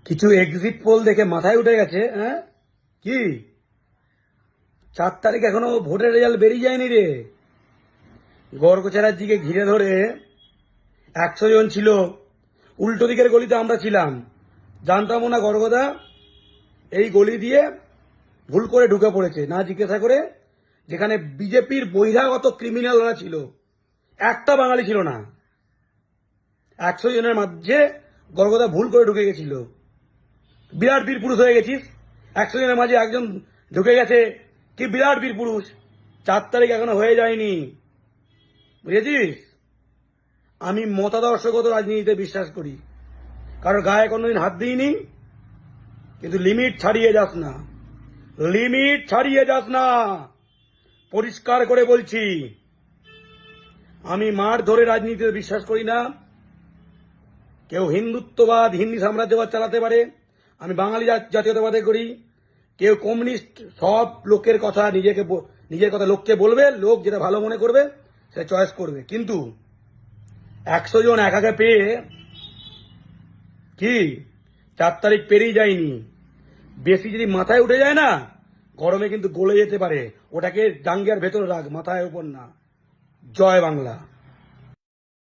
কিছু exit pole দেখে মাথায় উঠে গেছে। হ্যাঁ, কি 4 তারিখ এখনো ভোটের রেজাল্ট বেরিয়ে যায়নি রে। গর্গ চ্যাটার্জিকে ঘিরে ধরে 100 জন ছিল, উল্টো দিকের গলিতে আমরা ছিলাম, জানতামও না গর্গদা এই গলি দিয়ে ভুল করে ঢুকে পড়েছে না জিজ্ঞাসা করে। যেখানে বিজেপির বহিরাগত ক্রিমিনালরা ছিল, একটা বাঙালি ছিল না। 100 জনের মাঝে গর্গদা ভুল করে ঢুকে গেছিল। বিরাট বীর পুরুষ হয়ে গেছিস। 100 জনের মাঝে একজন ঢুকে গেছে, কি বিরাট বীর পুরুষ। 4 তারিখ এখনো হয়ে যায়নি, বুঝেছিস? আমি মতাদর্শগত রাজনীতিতে বিশ্বাস করি, কারোর গায়ে কোনোদিন হাত দিইনি, কিন্তু লিমিট ছাড়িয়ে যাস না, লিমিট ছাড়িয়ে যাস না। পরিষ্কার করে বলছি, আমি মার ধরে রাজনীতিতে বিশ্বাস করি না। কেউ হিন্দুত্ববাদ, হিন্দি সাম্রাজ্যবাদ চালাতে পারে, আমি বাঙালি জাতীয়তাবাদে করি। কেউ কমিউনিস্ট, সব লোকের কথা নিজের কথা লোককে বলবে, লোক যেটা ভালো মনে করবে সেটা চয়েস করবে। কিন্তু 100 জন একাকে পেয়ে কি 4 তারিখ পেরিয়ে যায়নি, বেশি যদি মাথায় উঠে যায় না, গরমে কিন্তু গলে যেতে পারে। ওটাকে জাঙ্গিয়ার ভেতরে রাখ, মাথায় উপর না। জয় বাংলা।